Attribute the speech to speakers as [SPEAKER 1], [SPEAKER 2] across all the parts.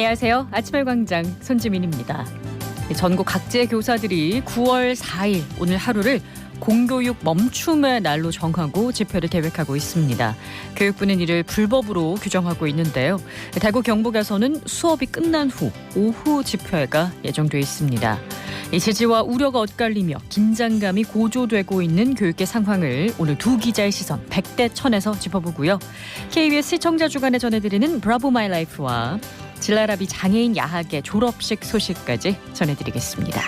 [SPEAKER 1] 안녕하세요. 아침의 광장 손지민입니다. 전국 각지의 교사들이 9월 4일 오늘 하루를 공교육 멈춤의 날로 정하고 집회를 계획하고 있습니다. 교육부는 이를 불법으로 규정하고 있는데요. 대구 경북에서는 수업이 끝난 후 오후 집회가 예정돼 있습니다. 이 지지와 우려가 엇갈리며 긴장감이 고조되고 있는 교육계 상황을 오늘 두 기자의 시선 100대 1000에서 짚어보고요. KBS 시청자 주간에 전해드리는 브라보 마이 라이프와 진라라비 장애인 야학의 졸업식 소식까지 전해드리겠습니다.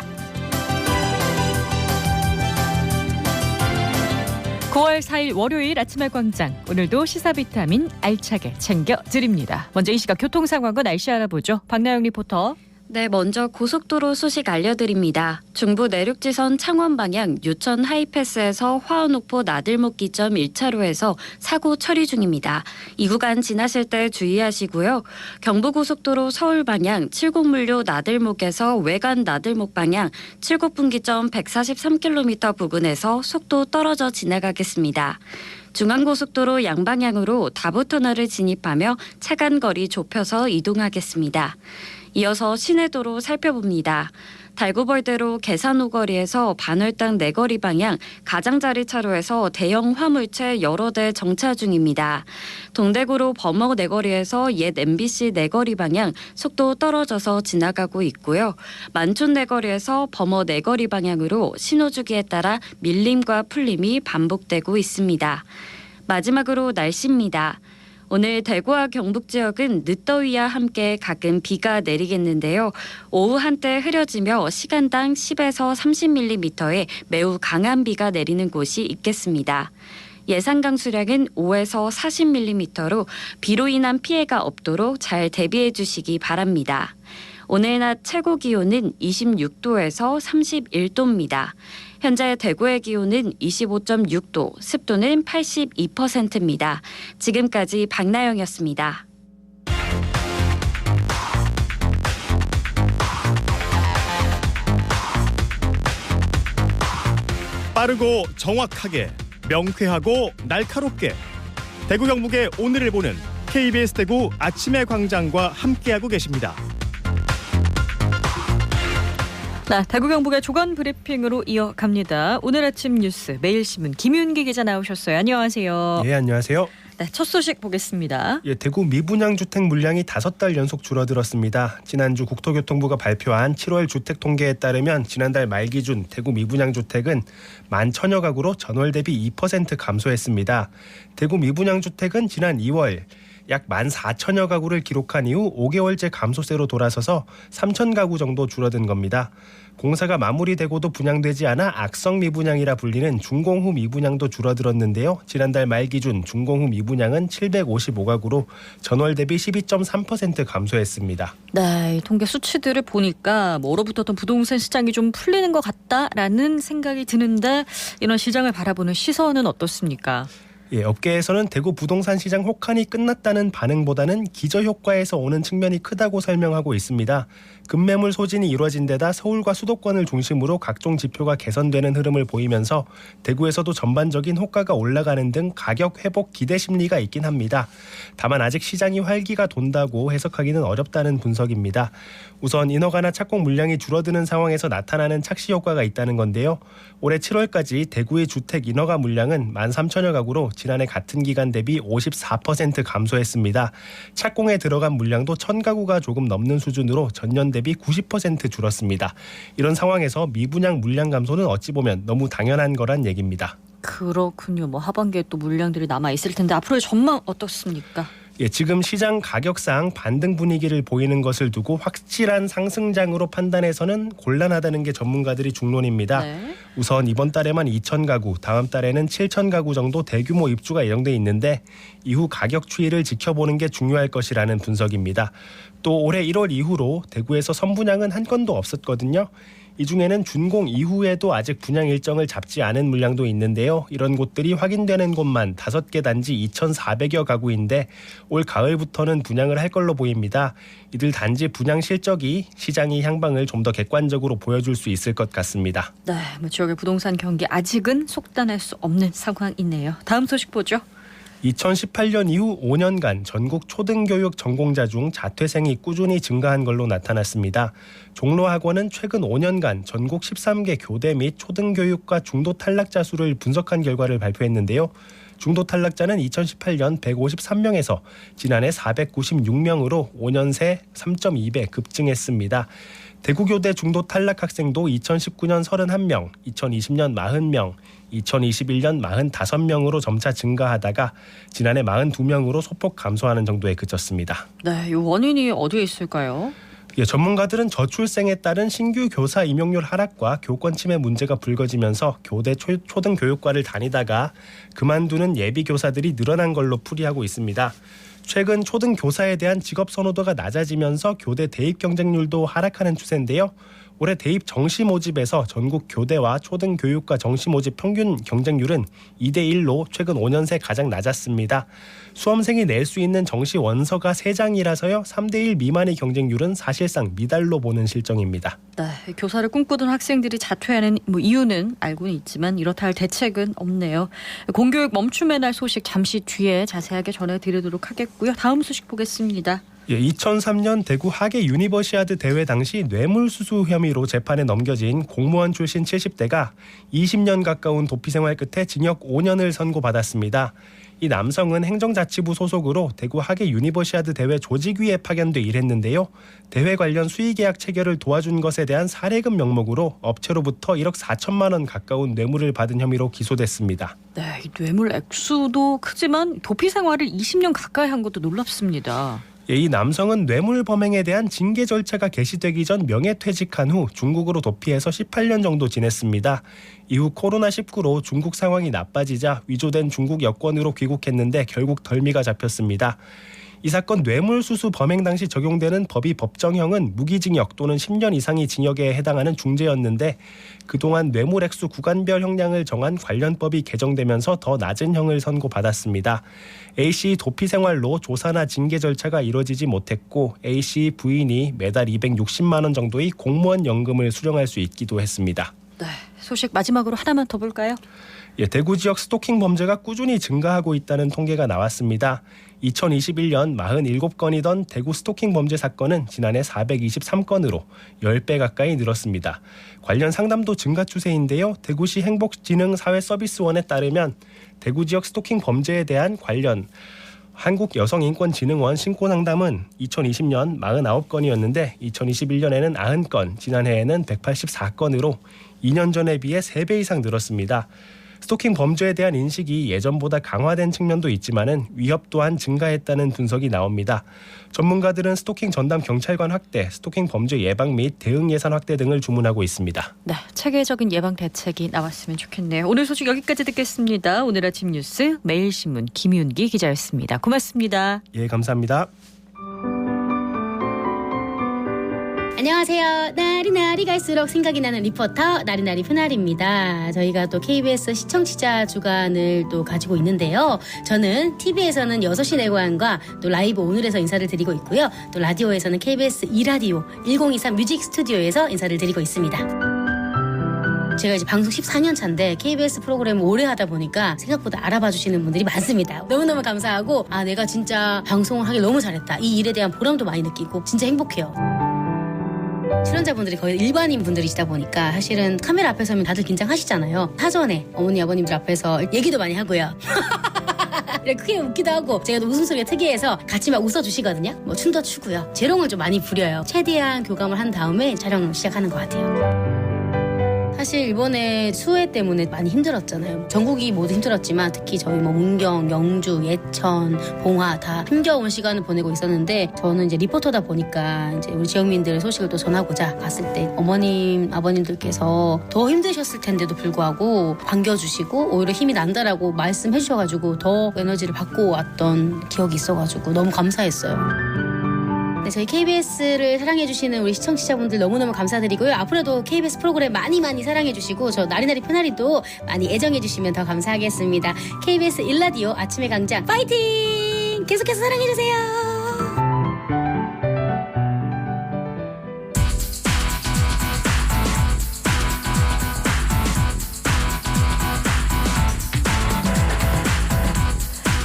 [SPEAKER 1] 9월 4일 월요일 아침의 광장, 오늘도 시사 비타민 알차게 챙겨드립니다. 먼저 이 시각 교통 상황과 날씨 알아보죠. 박나영 리포터.
[SPEAKER 2] 네, 먼저 고속도로 소식 알려드립니다. 중부 내륙지선 창원 방향 유천 하이패스에서 화원옥포 나들목 기점 1차로에서 사고 처리 중입니다. 이 구간 지나실 때 주의하시고요. 경부고속도로 서울 방향 칠곡물류 나들목에서 외관 나들목 방향 칠곡분기점 143km 부근에서 속도 떨어져 지나가겠습니다. 중앙고속도로 양방향으로 다부터널을 진입하며 차간거리 좁혀서 이동하겠습니다. 이어서 시내도로 살펴봅니다. 달구벌대로 계산오거리에서 반월당 내거리 방향 가장자리 차로에서 대형 화물체 여러 대 정차 중입니다. 동대구로 범어 내거리에서 옛 MBC 내거리 방향 속도 떨어져서 지나가고 있고요. 만촌 내거리에서 범어 내거리 방향으로 신호주기에 따라 밀림과 풀림이 반복되고 있습니다. 마지막으로 날씨입니다. 오늘 대구와 경북 지역은 늦더위와 함께 가끔 비가 내리겠는데요. 오후 한때 흐려지며 시간당 10에서 30mm의 매우 강한 비가 내리는 곳이 있겠습니다. 예상 강수량은 5에서 40mm로 비로 인한 피해가 없도록 잘 대비해 주시기 바랍니다. 오늘 낮 최고 기온은 26도에서 31도입니다. 현재 대구의 기온은 25.6도, 습도는 82%입니다. 지금까지 박나영이었습니다.
[SPEAKER 3] 빠르고 정확하게, 명쾌하고 날카롭게 대구 경북의 오늘을 보는 KBS 대구 아침의 광장과 함께하고 계십니다.
[SPEAKER 1] 네, 대구 경북의 조간 브리핑으로 이어갑니다. 오늘 아침 뉴스 매일신문 김윤기 기자 나오셨어요. 안녕하세요.
[SPEAKER 4] 네, 안녕하세요.
[SPEAKER 1] 네, 첫 소식 보겠습니다.
[SPEAKER 4] 대구 미분양 주택 물량이 5달 연속 줄어들었습니다. 지난주 국토교통부가 발표한 7월 주택 통계에 따르면 지난달 말 기준 대구 미분양 주택은 11,000여 가구로 전월 대비 2% 감소했습니다. 대구 미분양 주택은 지난 2월 약 14,000여 가구를 기록한 이후 5개월째 감소세로 돌아서서 3,000가구 정도 줄어든 겁니다. 공사가 마무리되고도 분양되지 않아 악성 미분양이라 불리는 준공 후 미분양도 줄어들었는데요. 지난달 말 기준 준공 후 미분양은 755가구로 전월 대비 12.3% 감소했습니다.
[SPEAKER 1] 네, 이 통계 수치들을 보니까 얼어붙었던 부동산 시장이 좀 풀리는 것 같다라는 생각이 드는데 이런 시장을 바라보는 시선은 어떻습니까?
[SPEAKER 4] 업계에서는 대구 부동산 시장 혹한이 끝났다는 반응보다는 기저효과에서 오는 측면이 크다고 설명하고 있습니다. 급매물 소진이 이루어진 데다 서울과 수도권을 중심으로 각종 지표가 개선되는 흐름을 보이면서 대구에서도 전반적인 호가가 올라가는 등 가격 회복 기대 심리가 있긴 합니다. 다만 아직 시장이 활기가 돈다고 해석하기는 어렵다는 분석입니다. 우선 인허가나 착공 물량이 줄어드는 상황에서 나타나는 착시 효과가 있다는 건데요. 올해 7월까지 대구의 주택 인허가 물량은 13,000여 가구로 지난해 같은 기간 대비 54% 감소했습니다. 착공에 들어간 물량도 1,000가구가 조금 넘는 수준으로 전년 대비 90% 줄었습니다. 이런 상황에서 미분양 물량 감소는 어찌 보면 너무 당연한 거란 얘기입니다.
[SPEAKER 1] 그렇군요. 하반기에 또 물량들이 남아 있을 텐데 앞으로의 전망 어떻습니까?
[SPEAKER 4] 지금 시장 가격상 반등 분위기를 보이는 것을 두고 확실한 상승장으로 판단해서는 곤란하다는 게 전문가들이 중론입니다.
[SPEAKER 1] 네.
[SPEAKER 4] 우선 이번 달에만 2,000가구, 다음 달에는 7,000가구 정도 대규모 입주가 예정돼 있는데 이후 가격 추이를 지켜보는 게 중요할 것이라는 분석입니다. 또 올해 1월 이후로 대구에서 선분양은 한 건도 없었거든요. 이 중에는 준공 이후에도 아직 분양 일정을 잡지 않은 물량도 있는데요. 이런 곳들이 확인되는 곳만 5개 단지 2,400여 가구인데 올 가을부터는 분양을 할 걸로 보입니다. 이들 단지 분양 실적이 시장의 향방을 좀 더 객관적으로 보여줄 수 있을 것 같습니다.
[SPEAKER 1] 네, 지역의 부동산 경기 아직은 속단할 수 없는 상황이네요. 다음 소식 보죠.
[SPEAKER 4] 2018년 이후 5년간 전국 초등교육 전공자 중 자퇴생이 꾸준히 증가한 걸로 나타났습니다. 종로학원은 최근 5년간 전국 13개 교대 및 초등교육과 중도 탈락자 수를 분석한 결과를 발표했는데요. 중도 탈락자는 2018년 153명에서 지난해 496명으로 5년 새 3.2배 급증했습니다. 대구교대 중도 탈락 학생도 2019년 31명, 2020년 40명, 2021년 45명으로 점차 증가하다가 지난해 42명으로 소폭 감소하는 정도에 그쳤습니다.
[SPEAKER 1] 네, 이 원인이 어디에 있을까요?
[SPEAKER 4] 전문가들은 저출생에 따른 신규 교사 임용률 하락과 교권 침해 문제가 불거지면서 교대 초등교육과를 다니다가 그만두는 예비 교사들이 늘어난 걸로 풀이하고 있습니다. 최근 초등교사에 대한 직업 선호도가 낮아지면서 교대 대입 경쟁률도 하락하는 추세인데요. 올해 대입 정시 모집에서 전국 교대와 초등교육과 정시 모집 평균 경쟁률은 2대1로 최근 5년 새 가장 낮았습니다. 수험생이 낼 수 있는 정시 원서가 3장이라서요. 3대1 미만의 경쟁률은 사실상 미달로 보는 실정입니다.
[SPEAKER 1] 네, 교사를 꿈꾸던 학생들이 자퇴하는 이유는 알고는 있지만 이렇다 할 대책은 없네요. 공교육 멈춤의 날 소식 잠시 뒤에 자세하게 전해드리도록 하겠고요. 다음 소식 보겠습니다.
[SPEAKER 4] 2003년 대구 하계 유니버시아드 대회 당시 뇌물수수 혐의로 재판에 넘겨진 공무원 출신 70대가 20년 가까운 도피 생활 끝에 징역 5년을 선고받았습니다. 이 남성은 행정자치부 소속으로 대구 하계 유니버시아드 대회 조직위에 파견돼 일했는데요. 대회 관련 수의계약 체결을 도와준 것에 대한 사례금 명목으로 업체로부터 1억 4천만 원 가까운 뇌물을 받은 혐의로 기소됐습니다.
[SPEAKER 1] 네, 이 뇌물 액수도 크지만 도피 생활을 20년 가까이 한 것도 놀랍습니다.
[SPEAKER 4] 이 남성은 뇌물 범행에 대한 징계 절차가 개시되기 전 명예퇴직한 후 중국으로 도피해서 18년 정도 지냈습니다. 이후 코로나19로 중국 상황이 나빠지자 위조된 중국 여권으로 귀국했는데 결국 덜미가 잡혔습니다. 이 사건 뇌물수수 범행 당시 적용되는 법이 법정형은 무기징역 또는 10년 이상의 징역에 해당하는 중죄였는데 그동안 뇌물 액수 구간별 형량을 정한 관련법이 개정되면서 더 낮은 형을 선고받았습니다. A씨 도피 생활로 조사나 징계 절차가 이루어지지 못했고 A씨 부인이 매달 260만 원 정도의 공무원 연금을 수령할 수 있기도 했습니다.
[SPEAKER 1] 네, 소식 마지막으로 하나만 더 볼까요?
[SPEAKER 4] 대구 지역 스토킹 범죄가 꾸준히 증가하고 있다는 통계가 나왔습니다. 2021년 47건이던 대구 스토킹 범죄 사건은 지난해 423건으로 10배 가까이 늘었습니다. 관련 상담도 증가 추세인데요. 대구시 행복진흥사회서비스원에 따르면 대구 지역 스토킹 범죄에 대한 관련 한국여성인권진흥원 신고상담은 2020년 49건이었는데 2021년에는 90건, 지난해에는 184건으로 2년 전에 비해 3배 이상 늘었습니다. 스토킹 범죄에 대한 인식이 예전보다 강화된 측면도 있지만은 위협 또한 증가했다는 분석이 나옵니다. 전문가들은 스토킹 전담 경찰관 확대, 스토킹 범죄 예방 및 대응 예산 확대 등을 주문하고 있습니다.
[SPEAKER 1] 네, 체계적인 예방 대책이 나왔으면 좋겠네요. 오늘 소식 여기까지 듣겠습니다. 오늘 아침 뉴스 매일신문 김윤기 기자였습니다. 고맙습니다.
[SPEAKER 4] 예, 감사합니다.
[SPEAKER 5] 안녕하세요. 날이 갈수록 생각이 나는 리포터 나리나리 푸날입니다. 저희가 또 KBS 시청취자 주간을 또 가지고 있는데요. 저는 TV에서는 6시 내관과 또 라이브 오늘에서 인사를 드리고 있고요. 또 라디오에서는 KBS 2라디오 1023 뮤직 스튜디오에서 인사를 드리고 있습니다. 제가 이제 방송 14년 차인데 KBS 프로그램을 오래 하다 보니까 생각보다 알아봐 주시는 분들이 많습니다. 너무너무 감사하고 내가 진짜 방송을 하길 너무 잘했다. 이 일에 대한 보람도 많이 느끼고 진짜 행복해요. 출연자분들이 거의 일반인 분들이시다 보니까 사실은 카메라 앞에 서면 다들 긴장하시잖아요. 사전에 어머니 아버님들 앞에서 얘기도 많이 하고요. 크게 웃기도 하고 제가 또 웃음소리가 특이해서 같이 막 웃어주시거든요. 뭐 춤도 추고요. 재롱을 좀 많이 부려요. 최대한 교감을 한 다음에 촬영 시작하는 것 같아요. 사실 이번에 수해 때문에 많이 힘들었잖아요. 전국이 모두 힘들었지만 특히 저희 문경, 영주, 예천, 봉화 다 힘겨운 시간을 보내고 있었는데 저는 이제 리포터다 보니까 이제 우리 지역민들의 소식을 또 전하고자 갔을 때 어머님, 아버님들께서 더 힘드셨을 텐데도 불구하고 반겨주시고 오히려 힘이 난다라고 말씀해 주셔가지고 더 에너지를 받고 왔던 기억이 있어가지고 너무 감사했어요. 네, 저희 KBS를 사랑해주시는 우리 시청자분들 너무너무 감사드리고요. 앞으로도 KBS 프로그램 많이 사랑해주시고 저 나리나리 푸나리도 많이 애정해주시면 더 감사하겠습니다. KBS 1라디오 아침의 강장 파이팅! 계속해서 사랑해주세요.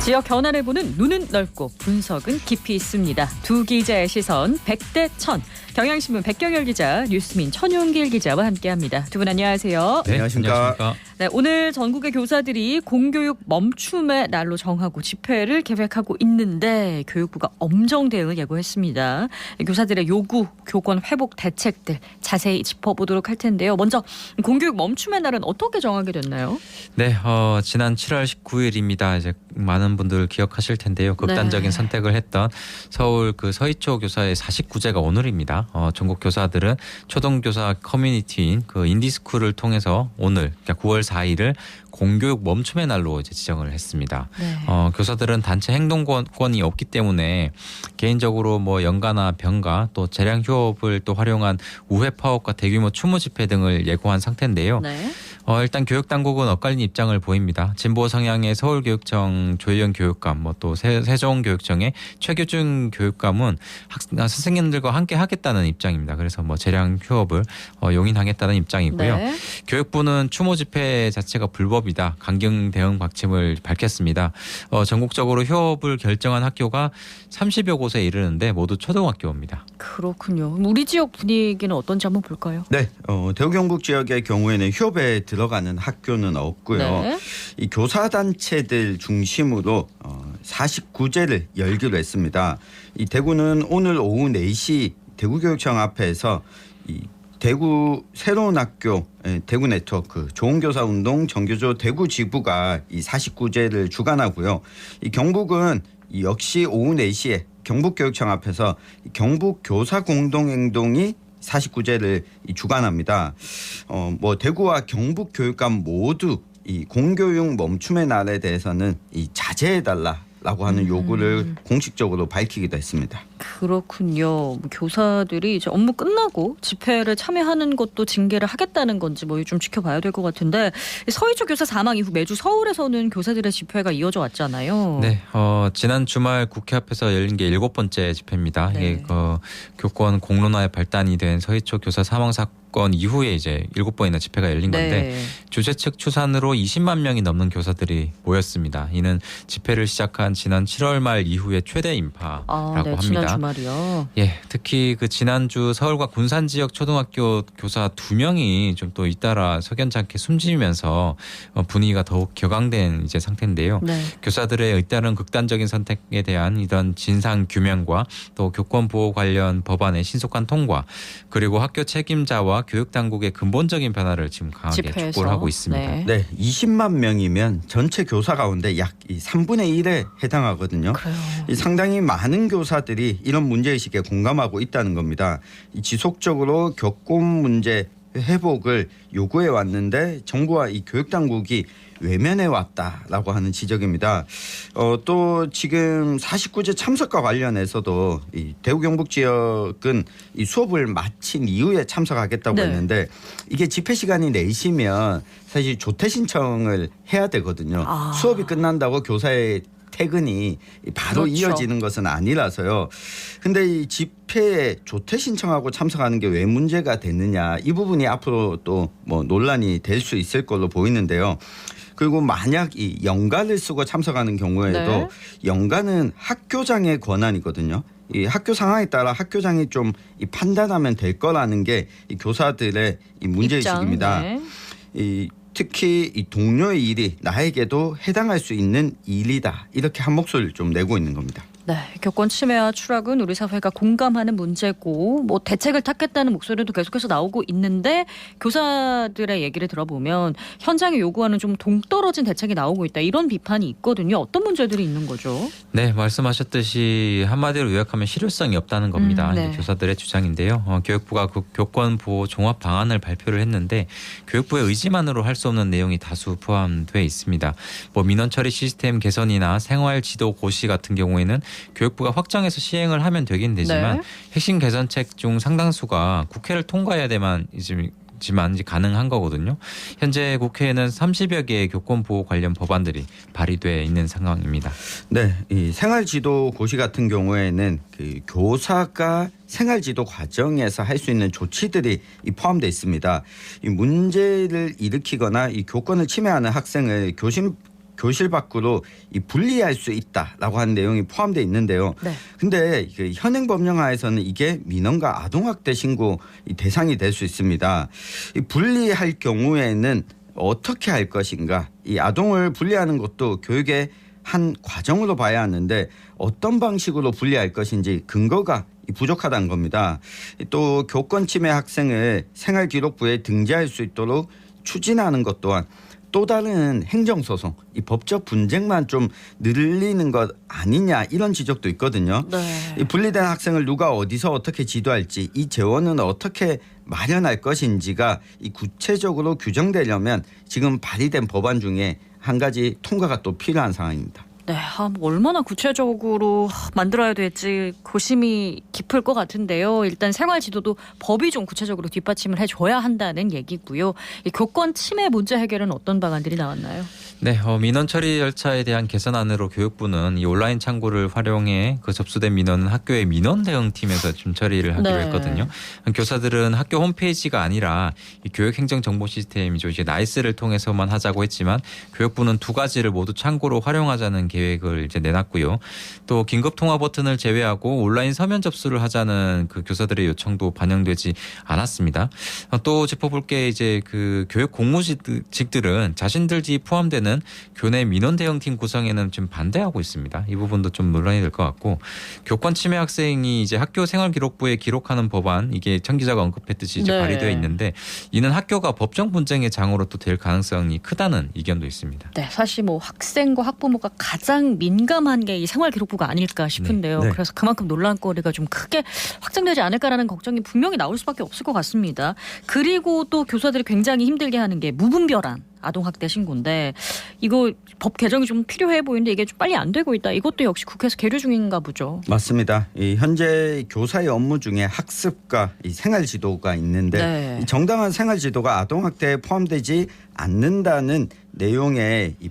[SPEAKER 1] 지역 현안을 보는 눈은 넓고 분석은 깊이 있습니다. 두 기자의 시선 100대 1000. 경향신문 백경열 기자, 뉴스민 천용길 기자와 함께합니다. 두 분 안녕하세요.
[SPEAKER 6] 네, 안녕하십니까.
[SPEAKER 1] 네, 오늘 전국의 교사들이 공교육 멈춤의 날로 정하고 집회를 계획하고 있는데 교육부가 엄정 대응을 예고했습니다. 교사들의 요구, 교권 회복 대책들 자세히 짚어보도록 할 텐데요. 먼저 공교육 멈춤의 날은 어떻게 정하게 됐나요?
[SPEAKER 6] 네, 지난 7월 19일입니다. 이제 많은 분들 기억하실 텐데요. 극단적인
[SPEAKER 1] 네.
[SPEAKER 6] 선택을 했던 서울 그 서희초 교사의 49제가 오늘입니다. 전국 교사들은 초등교사 커뮤니티인 그 인디스쿨을 통해서 오늘 그러니까 9월 4일을 공교육 멈춤의 날로 이제 지정을 했습니다.
[SPEAKER 1] 네.
[SPEAKER 6] 교사들은 단체 행동권이 없기 때문에 개인적으로 뭐 연가나 병가 또 재량 휴업을 또 활용한 우회 파업과 대규모 추모 집회 등을 예고한 상태인데요.
[SPEAKER 1] 네.
[SPEAKER 6] 일단 교육당국은 엇갈린 입장을 보입니다. 진보 성향의 서울교육청 조희연 교육감, 또 세종교육청의 최규중 교육감은 선생님들과 함께 하겠다는 입장입니다. 그래서 재량 휴업을 용인하겠다는 입장이고요.
[SPEAKER 1] 네.
[SPEAKER 6] 교육부는 추모 집회 자체가 불법이다. 강경 대응 방침을 밝혔습니다. 전국적으로 휴업을 결정한 학교가 30여 곳에 이르는데 모두 초등학교입니다.
[SPEAKER 1] 그렇군요. 우리 지역 분위기는 어떤지 한번 볼까요?
[SPEAKER 7] 네, 대구 경북 지역의 경우에는 휴업에 들어가는 학교는 없고요.
[SPEAKER 1] 네.
[SPEAKER 7] 이 교사단체들 중심으로 49제를 열기로 했습니다. 이 대구는 오늘 오후 4시 대구교육청 앞에서 이 대구 새로운 학교 대구 네트워크 좋은교사운동 정교조 대구 지부가 이 49제를 주관하고요. 이 경북은 역시 오후 4시에 경북교육청 앞에서 경북교사공동행동이 49제를 주관합니다. 대구와 경북 교육감 모두 이 공교육 멈춤의 날에 대해서는 이 자제해달라라고 하는 요구를 공식적으로 밝히기도 했습니다.
[SPEAKER 1] 그렇군요. 교사들이 이제 업무 끝나고 집회를 참여하는 것도 징계를 하겠다는 건지 좀 지켜봐야 될 것 같은데 서희초 교사 사망 이후 매주 서울에서는 교사들의 집회가 이어져 왔잖아요.
[SPEAKER 6] 네, 지난 주말 국회 앞에서 열린 게 7번째 집회입니다.
[SPEAKER 1] 네.
[SPEAKER 6] 이게 교권 공론화에 발단이 된 서희초 교사 사망 사건 이후에 이제 7번이나 집회가 열린 건데
[SPEAKER 1] 네.
[SPEAKER 6] 주최 측 추산으로 20만 명이 넘는 교사들이 모였습니다. 이는 집회를 시작한 지난 7월 말 이후에 최대 인파라고
[SPEAKER 1] 네,
[SPEAKER 6] 합니다.
[SPEAKER 1] 지난 주말이요.
[SPEAKER 6] 예, 특히 그 지난주 서울과 군산 지역 초등학교 교사 2명이 좀 또 잇따라 석연치 않게 숨지면서 분위기가 더욱 격앙된 이제 상태인데요.
[SPEAKER 1] 네.
[SPEAKER 6] 교사들의 잇따른 극단적인 선택에 대한 이런 진상 규명과 또 교권 보호 관련 법안의 신속한 통과 그리고 학교 책임자와 교육 당국의 근본적인 변화를 지금 강하게
[SPEAKER 1] 집회에서.
[SPEAKER 6] 촉구를 하고 있습니다.
[SPEAKER 1] 네.
[SPEAKER 7] 네, 20만 명이면 전체 교사 가운데 약 3분의 1에 해당하거든요.
[SPEAKER 1] 그래요.
[SPEAKER 7] 상당히 많은 교사들이 이런 문제의식에 공감하고 있다는 겁니다. 지속적으로 교권 문제 회복을 요구해 왔는데 정부와 이 교육당국이 외면해 왔다라고 하는 지적입니다. 또 지금 49제 참석과 관련해서도 이 대구 경북 지역은 이 수업을 마친 이후에 참석하겠다고
[SPEAKER 1] 네.
[SPEAKER 7] 했는데 이게 집회 시간이 4시면 사실 조퇴 신청을 해야 되거든요. 수업이 끝난다고 교사의 퇴근이 바로
[SPEAKER 1] 그렇죠.
[SPEAKER 7] 이어지는 것은 아니라서요. 근데 이 집회에 조퇴 신청하고 참석하는 게 왜 문제가 됐느냐 이 부분이 앞으로 또 논란이 될 수 있을 걸로 보이는데요. 그리고 만약 이 연가를 쓰고 참석하는 경우에도
[SPEAKER 1] 네.
[SPEAKER 7] 연가는 학교장의 권한이거든요. 이 학교 상황에 따라 학교장이 좀 판단하면 될 거라는 게 이 교사들의 이 문제의식입니다.
[SPEAKER 1] 네.
[SPEAKER 7] 특히 이 동료의 일이 나에게도 해당할 수 있는 일이다. 이렇게 한 목소리를 좀 내고 있는 겁니다.
[SPEAKER 1] 네, 교권 침해와 추락은 우리 사회가 공감하는 문제고 대책을 찾겠다는 목소리도 계속해서 나오고 있는데 교사들의 얘기를 들어보면 현장에 요구하는 좀 동떨어진 대책이 나오고 있다. 이런 비판이 있거든요. 어떤 문제들이 있는 거죠?
[SPEAKER 6] 네, 말씀하셨듯이 한마디로 요약하면 실효성이 없다는 겁니다.
[SPEAKER 1] 네.
[SPEAKER 6] 이제 교사들의 주장인데요. 교육부가 그 교권 보호 종합 방안을 발표를 했는데 교육부의 의지만으로 할 수 없는 내용이 다수 포함되어 있습니다. 민원 처리 시스템 개선이나 생활 지도 고시 같은 경우에는 교육부가 확정해서 시행을 하면 되긴 되지만
[SPEAKER 1] 네.
[SPEAKER 6] 핵심 개선책 중 상당수가 국회를 통과해야 되만 지만 가능한 거거든요. 현재 국회에는 30여 개의 교권 보호 관련 법안들이 발의돼 있는 상황입니다.
[SPEAKER 7] 네, 이 생활지도 고시 같은 경우에는 그 교사가 생활지도 과정에서 할 수 있는 조치들이 포함되어 있습니다. 이 문제를 일으키거나 이 교권을 침해하는 학생을 교실 밖으로 이 분리할 수 있다라고 하는 내용이 포함되어 있는데요.
[SPEAKER 1] 네.
[SPEAKER 7] 근데 그 현행 법령 하에서는 이게 민원과 아동학대 신고 이 대상이 될 수 있습니다. 이 분리할 경우에는 어떻게 할 것인가? 이 아동을 분리하는 것도 교육의 한 과정으로 봐야 하는데 어떤 방식으로 분리할 것인지 근거가 부족하다는 겁니다. 또 교권 침해 학생을 생활기록부에 등재할 수 있도록 추진하는 것 또한 또 다른 행정소송, 이 법적 분쟁만 좀 늘리는 것 아니냐 이런 지적도 있거든요.
[SPEAKER 1] 네.
[SPEAKER 7] 이 분리된 학생을 누가 어디서 어떻게 지도할지 이 재원은 어떻게 마련할 것인지가 이 구체적으로 규정되려면 지금 발의된 법안 중에 한 가지 통과가 또 필요한 상황입니다.
[SPEAKER 1] 네, 뭐 얼마나 구체적으로 만들어야 될지 고심이 깊을 것 같은데요. 일단 생활지도도 법이 좀 구체적으로 뒷받침을 해줘야 한다는 얘기고요. 이 교권 침해 문제 해결은 어떤 방안들이 나왔나요?
[SPEAKER 6] 네, 민원 처리 절차에 대한 개선안으로 교육부는 이 온라인 창구를 활용해 그 접수된 민원은 학교의 민원 대응팀에서 좀 처리를 하기로
[SPEAKER 1] 네.
[SPEAKER 6] 했거든요. 교사들은 학교 홈페이지가 아니라 이 교육행정정보 시스템이죠. 이제 나이스를 통해서만 하자고 했지만 교육부는 두 가지를 모두 창구로 활용하자는 계획을 이제 내놨고요. 또 긴급 통화 버튼을 제외하고 온라인 서면 접수를 하자는 그 교사들의 요청도 반영되지 않았습니다. 또 짚어볼 게 이제 그 교육 공무직들은 자신들이 포함되는 교내 민원 대응팀 구성에는 좀 반대하고 있습니다. 이 부분도 좀 논란이 될 것 같고 교권 침해 학생이 이제 학교 생활기록부에 기록하는 법안 이게 천 기자가 언급했듯이 이제
[SPEAKER 1] 네.
[SPEAKER 6] 발의되어 있는데 이는 학교가 법정 분쟁의 장으로 또 될 가능성이 크다는 의견도 있습니다.
[SPEAKER 1] 네, 사실 뭐 학생과 학부모가 가장 민감한 게 이 생활기록부가 아닐까 싶은데요.
[SPEAKER 7] 네.
[SPEAKER 1] 그래서 그만큼 논란거리가 좀 크게 확장되지 않을까라는 걱정이 분명히 나올 수밖에 없을 것 같습니다. 그리고 또 교사들이 굉장히 힘들게 하는 게 무분별한 아동학대 신고인데 이거 법 개정이 좀 필요해 보이는데 이게 좀 빨리 안 되고 있다. 이것도 역시 국회에서 계류 중인가 보죠.
[SPEAKER 7] 맞습니다. 이 현재 교사의 업무 중에 학습과 이 생활지도가 있는데
[SPEAKER 1] 네.
[SPEAKER 7] 이 정당한 생활지도가 아동학대에 포함되지 않는다는 내용의 이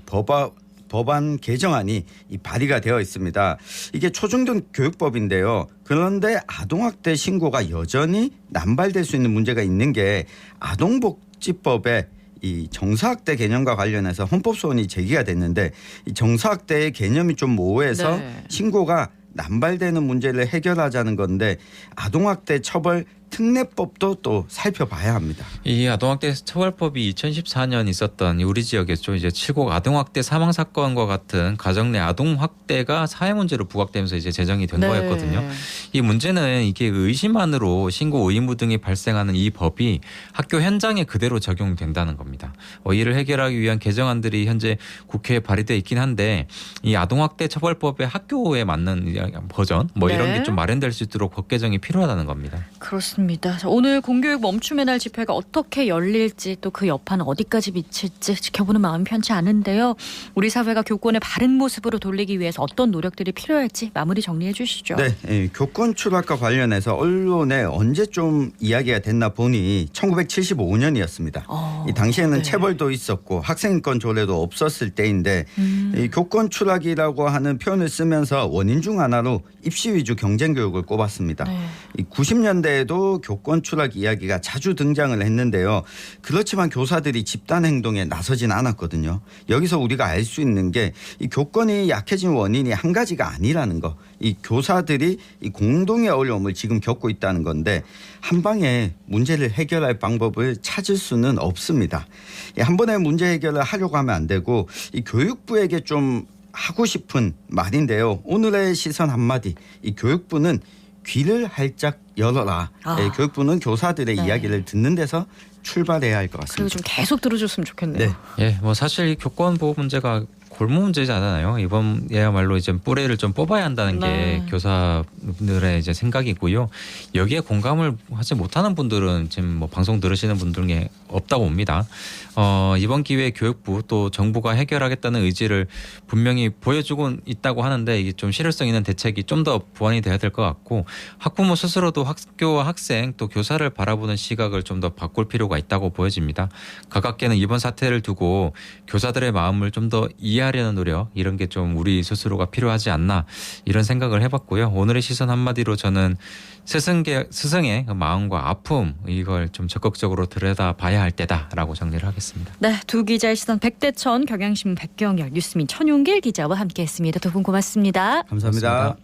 [SPEAKER 7] 법안 개정안이 이 발의가 되어 있습니다. 이게 초중등 교육법인데요. 그런데 아동학대 신고가 여전히 남발될 수 있는 문제가 있는 게 아동복지법에 이 정서학대 개념과 관련해서 헌법소원이 제기가 됐는데 이 정서학대의 개념이 좀 모호해서
[SPEAKER 1] 네.
[SPEAKER 7] 신고가 남발되는 문제를 해결하자는 건데 아동학대 처벌 특례법도 또 살펴봐야 합니다.
[SPEAKER 6] 이 아동학대 처벌법이 2014년 있었던 우리 지역에서 이제 칠곡 아동학대 사망 사건과 같은 가정 내 아동학대가 사회 문제로 부각되면서 이제 제정이 된
[SPEAKER 1] 네.
[SPEAKER 6] 거였거든요. 이 문제는 이게 의심만으로 신고 의무 등이 발생하는 이 법이 학교 현장에 그대로 적용된다는 겁니다. 이를 해결하기 위한 개정안들이 현재 국회에 발의돼 있긴 한데 이 아동학대 처벌법의 학교에 맞는 버전 뭐 이런
[SPEAKER 1] 네.
[SPEAKER 6] 게 좀 마련될 수 있도록 법 개정이 필요하다는 겁니다.
[SPEAKER 1] 그렇습니다. 자, 오늘 공교육 멈춤의 날 집회가 어떻게 열릴지 또 그 여파는 어디까지 미칠지 지켜보는 마음이 편치 않은데요. 우리 사회가 교권의 바른 모습으로 돌리기 위해서 어떤 노력들이 필요할지 마무리 정리해 주시죠.
[SPEAKER 7] 네, 교권 추락과 관련해서 언론에 언제 좀 이야기가 됐나 보니 1975년이었습니다. 이 당시에는
[SPEAKER 1] 네.
[SPEAKER 7] 체벌도 있었고 학생인권 조례도 없었을 때인데 이 교권 추락이라고 하는 표현을 쓰면서 원인 중 하나로 입시 위주 경쟁 교육을 꼽았습니다.
[SPEAKER 1] 네.
[SPEAKER 7] 이 90년대에도 교권 추락 이야기가 자주 등장을 했는데요. 그렇지만 교사들이 집단 행동에 나서진 않았거든요. 여기서 우리가 알 수 있는 게 이 교권이 약해진 원인이 한 가지가 아니라는 거. 이 교사들이 이 공동의 어려움을 지금 겪고 있다는 건데 한 방에 문제를 해결할 방법을 찾을 수는 없습니다. 한 번에 문제 해결을 하려고 하면 안 되고 이 교육부에게 좀 하고 싶은 말인데요. 오늘의 시선 한마디. 이 교육부는 귀를 활짝 열어라. 교육부는 교사들의
[SPEAKER 1] 네.
[SPEAKER 7] 이야기를 듣는 데서 출발해야 할 것
[SPEAKER 1] 그리고
[SPEAKER 7] 같습니다.
[SPEAKER 1] 좀 계속 들어줬으면 좋겠네요.
[SPEAKER 7] 네.
[SPEAKER 6] 예, 뭐 사실 이 교권 보호 문제가 골무 문제잖아요. 이번에야말로 이제 뿌리를 좀 뽑아야 한다는
[SPEAKER 1] 네.
[SPEAKER 6] 게 교사들의 이제 생각이고요. 여기에 공감을 하지 못하는 분들은 지금 뭐 방송 들으시는 분들 중에 없다고 봅니다. 이번 기회에 교육부 또 정부가 해결하겠다는 의지를 분명히 보여주고 있다고 하는데 이게 좀 실효성 있는 대책이 좀 더 보완이 돼야 될 것 같고 학부모 스스로도 학교와 학생 또 교사를 바라보는 시각을 좀 더 바꿀 필요가 있다고 보여집니다. 가깝게는 이번 사태를 두고 교사들의 마음을 좀 더 이해할 이해하려는 노력 이런 게 좀 우리 스스로가 필요하지 않나 이런 생각을 해봤고요. 오늘의 시선 한마디로 저는 스승의 마음과 아픔 이걸 좀 적극적으로 들여다봐야 할 때다라고 정리를 하겠습니다.
[SPEAKER 1] 네, 두 기자의 시선 백대천 경향신문 백경열 뉴스민 천용길 기자와 함께했습니다. 두 분 고맙습니다.
[SPEAKER 7] 감사합니다.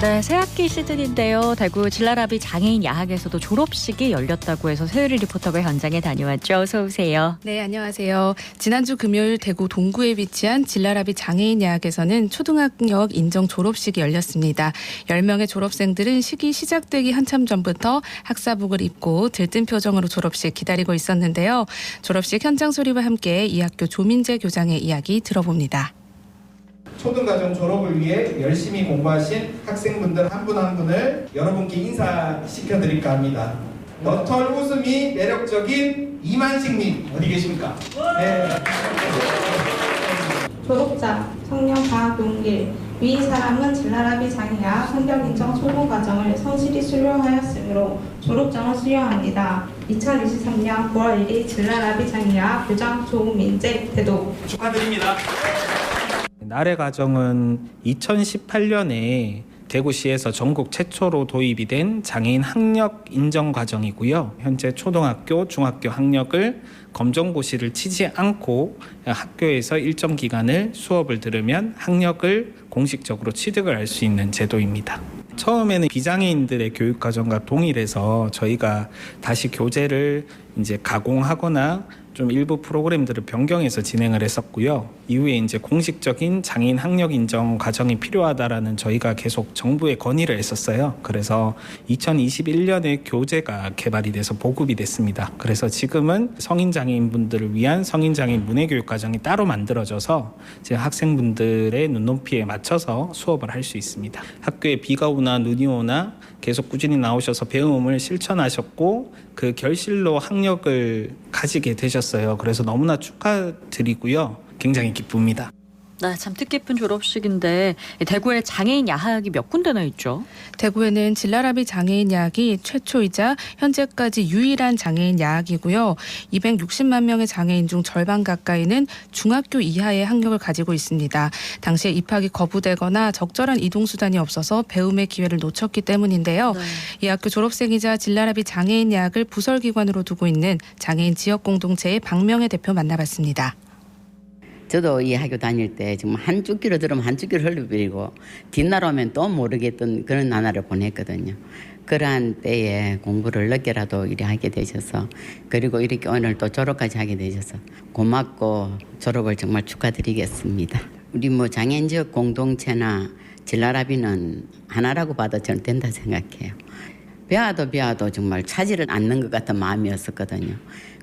[SPEAKER 1] 네, 새학기 시즌인데요. 대구 진라라비 장애인 야학에서도 졸업식이 열렸다고 해서 세율이 리포터가 현장에 다녀왔죠. 어서 오세요.
[SPEAKER 8] 네, 안녕하세요. 지난주 금요일 대구 동구에 위치한 진라라비 장애인 야학에서는 초등학력 인정 졸업식이 열렸습니다. 10명의 졸업생들은 식이 시작되기 한참 전부터 학사복을 입고 들뜬 표정으로 졸업식 기다리고 있었는데요. 졸업식 현장 소리와 함께 이 학교 조민재 교장의 이야기 들어봅니다.
[SPEAKER 9] 초등과정 졸업을 위해 열심히 공부하신 학생분들 한 분 한 분을 여러분께 인사시켜드릴까 합니다. 너털 웃음이 매력적인 이만식님 어디 계십니까? 네.
[SPEAKER 10] 졸업자 청년 박용길 위 사람은 진라라비 장애야 성격 인정 초등 과정을 성실히 수료하였으므로 졸업장을 수여합니다. 2023년 9월 1일 진라라비 장애야 교장 조민재 대도
[SPEAKER 9] 축하드립니다.
[SPEAKER 11] 나래 과정은 2018년에 대구시에서 전국 최초로 도입이 된 장애인 학력 인정 과정이고요. 현재 초등학교, 중학교 학력을 검정고시를 치지 않고 학교에서 일정 기간을 수업을 들으면 학력을 공식적으로 취득을 할 수 있는 제도입니다. 처음에는 비장애인들의 교육 과정과 동일해서 저희가 다시 교재를 이제 가공하거나 좀 일부 프로그램들을 변경해서 진행을 했었고요. 이후에 이제 공식적인 장애인 학력 인정 과정이 필요하다라는 저희가 계속 정부에 건의를 했었어요. 그래서 2021년에 교재가 개발이 돼서 보급이 됐습니다. 그래서 지금은 성인 장애인분들을 위한 성인 장애인 문해교육 과정이 따로 만들어져서 이제 학생분들의 눈높이에 맞춰서 수업을 할 수 있습니다. 학교에 비가 오나 눈이 오나 계속 꾸준히 나오셔서 배움을 실천하셨고 그 결실로 학력을 가지게 되셨어요. 그래서 너무나 축하드리고요. 굉장히 기쁩니다.
[SPEAKER 1] 네, 참 뜻깊은 졸업식인데 대구에 장애인 야학이 몇 군데나 있죠?
[SPEAKER 8] 대구에는 진라라비 장애인 야학이 최초이자 현재까지 유일한 장애인 야학이고요. 260만 명의 장애인 중 절반 가까이는 중학교 이하의 학력을 가지고 있습니다. 당시에 입학이 거부되거나 적절한 이동수단이 없어서 배움의 기회를 놓쳤기 때문인데요.
[SPEAKER 1] 네.
[SPEAKER 8] 이 학교 졸업생이자 진라라비 장애인 야학을 부설기관으로 두고 있는 장애인 지역공동체의 박명혜 대표 만나봤습니다.
[SPEAKER 12] 저도 이 학교 다닐 때 정말 한 쭈기로 들으면 한 쭈기로 흘려버리고 뒷날 오면 또 모르겠던 그런 나날을 보냈거든요. 그러한 때에 공부를 늦게라도 이렇게 하게 되셔서 그리고 이렇게 오늘 또 졸업까지 하게 되셔서 고맙고 졸업을 정말 축하드리겠습니다. 우리 장애인 지역 공동체나 진라라비는 하나라고 봐도 저는 된다 생각해요. 배워도 정말 차지를 않는 것 같은 마음이었었거든요.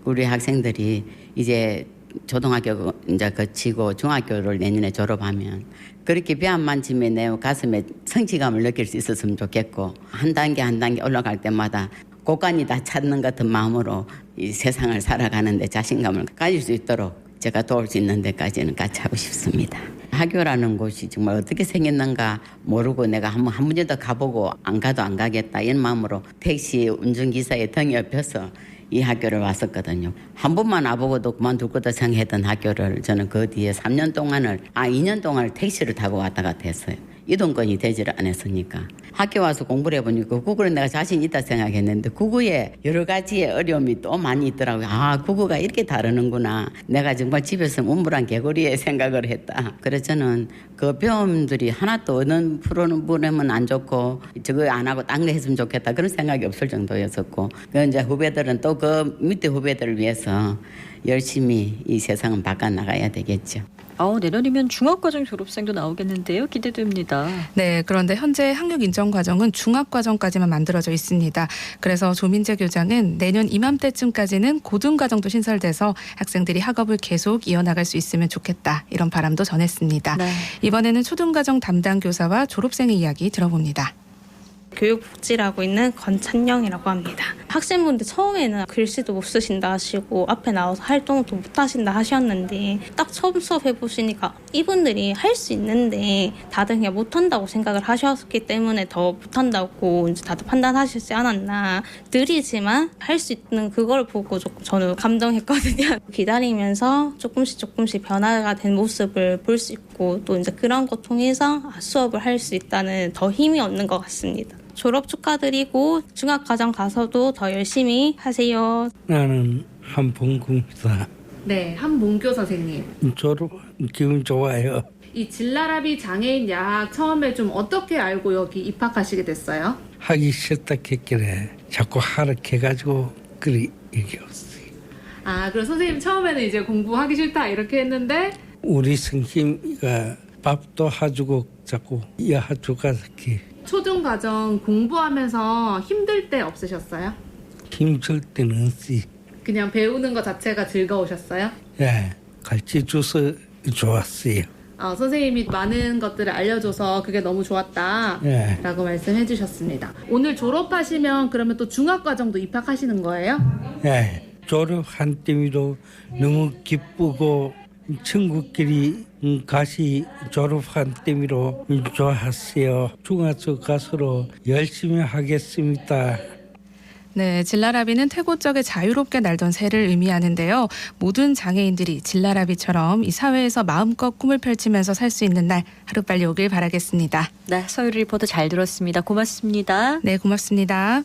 [SPEAKER 12] 우리 학생들이 이제 초등학교 이제 거치고 중학교를 내년에 졸업하면 그렇게 배안만 치면 내 가슴에 성취감을 느낄 수 있었으면 좋겠고 한 단계 한 단계 올라갈 때마다 고관이 다 찾는 같은 마음으로 이 세상을 살아가는데 자신감을 가질 수 있도록 제가 도울 수 있는 데까지는 같이 하고 싶습니다. 학교라는 곳이 정말 어떻게 생겼는가 모르고 내가 한 문제 더 가보고 안 가도 안 가겠다 이런 마음으로 택시 운전기사의 등에 업혀서 이 학교를 왔었거든요. 한 번만 와보고도 그만둘 거다 생각했던 학교를 저는 그 뒤에 2년 동안을 택시를 타고 왔다 갔다 했어요. 이동권이 되지를 않았으니까. 학교 와서 공부를 해보니까 국어는 내가 자신 있다 생각했는데 국어에 여러 가지의 어려움이 또 많이 있더라고요. 국어가 이렇게 다르는구나. 내가 정말 집에서 우물한 개구리의 생각을 했다. 그래서 저는 그 배움들이 하나도 어느 프로그램은 안 좋고 저거 안 하고 딴 거 했으면 좋겠다. 그런 생각이 없을 정도였었고 그 이제 후배들은 또 그 밑에 후배들을 위해서 열심히 이 세상은 바꿔나가야 되겠죠.
[SPEAKER 1] 내년이면 중학과정 졸업생도 나오겠는데요. 기대됩니다.
[SPEAKER 8] 네, 그런데 현재 학력 인정 과정은 중학과정까지만 만들어져 있습니다. 그래서 조민재 교장은 내년 이맘때쯤까지는 고등과정도 신설돼서 학생들이 학업을 계속 이어나갈 수 있으면 좋겠다. 이런 바람도 전했습니다.
[SPEAKER 1] 네.
[SPEAKER 8] 이번에는 초등과정 담당 교사와 졸업생의 이야기 들어봅니다.
[SPEAKER 10] 교육복지라고 있는 권찬영이라고 합니다. 학생분들 처음에는 글씨도 못 쓰신다 하시고 앞에 나와서 활동도 못 하신다 하셨는데 딱 처음 수업 해보시니까 이분들이 할 수 있는데 다들 그냥 못한다고 생각을 하셨기 때문에 더 못한다고 이제 다들 판단하시지 않았나. 느리지만 할 수 있는 그걸 보고 조금 저는 감동했거든요. 기다리면서 조금씩 변화가 된 모습을 볼 수 있고 또 이제 그런 거 통해서 수업을 할 수 있다는 더 힘이 얻는 것 같습니다. 졸업 축하드리고 중학과정 가서도 더 열심히 하세요.
[SPEAKER 13] 나는 한봉구입니다.
[SPEAKER 8] 네, 한몽교 선생님.
[SPEAKER 13] 졸업 기분 좋아요.
[SPEAKER 8] 이 진라라비 장애인 야학 처음에 좀 어떻게 알고 여기 입학하시게 됐어요?
[SPEAKER 13] 하기 싫다 했길래 자꾸 하라 해가지고 그리 얘기했어요.
[SPEAKER 8] 아, 그럼 선생님 처음에는 이제 공부하기 싫다 이렇게 했는데
[SPEAKER 13] 우리 선생님이가 밥도 해주고 자꾸 해주가 이렇게
[SPEAKER 8] 초중과정 공부하면서 힘들 때 없으셨어요?
[SPEAKER 13] 힘들 때는 없지.
[SPEAKER 8] 그냥 배우는 것 자체가 즐거우셨어요?
[SPEAKER 13] 예, 가르쳐줘서 좋았어요.
[SPEAKER 8] 선생님이 많은 것들을 알려줘서 그게 너무 좋았다
[SPEAKER 13] 예.
[SPEAKER 8] 라고 말씀해 주셨습니다. 오늘 졸업하시면 그러면 또 중학과정도 입학하시는 거예요?
[SPEAKER 13] 예, 졸업한 때도 너무 기쁘고 친구끼리 같이 졸업한 때미로 좋았어요. 중학교 가서로 열심히 하겠습니다.
[SPEAKER 8] 네, 진라라비는 태고적에 자유롭게 날던 새를 의미하는데요. 모든 장애인들이 진라라비처럼 이 사회에서 마음껏 꿈을 펼치면서 살 수 있는 날 하루빨리 오길 바라겠습니다.
[SPEAKER 1] 네, 서유리 리포터 잘 들었습니다. 고맙습니다.
[SPEAKER 8] 네, 고맙습니다.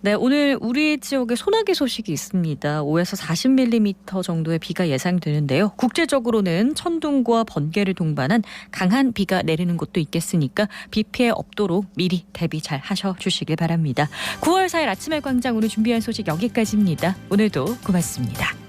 [SPEAKER 1] 네, 오늘 우리 지역에 소나기 소식이 있습니다. 5에서 40mm 정도의 비가 예상되는데요. 국제적으로는 천둥과 번개를 동반한 강한 비가 내리는 곳도 있겠으니까 비 피해 없도록 미리 대비 잘 하셔주시길 바랍니다. 9월 4일 아침의 광장 오늘 준비한 소식 여기까지입니다. 오늘도 고맙습니다.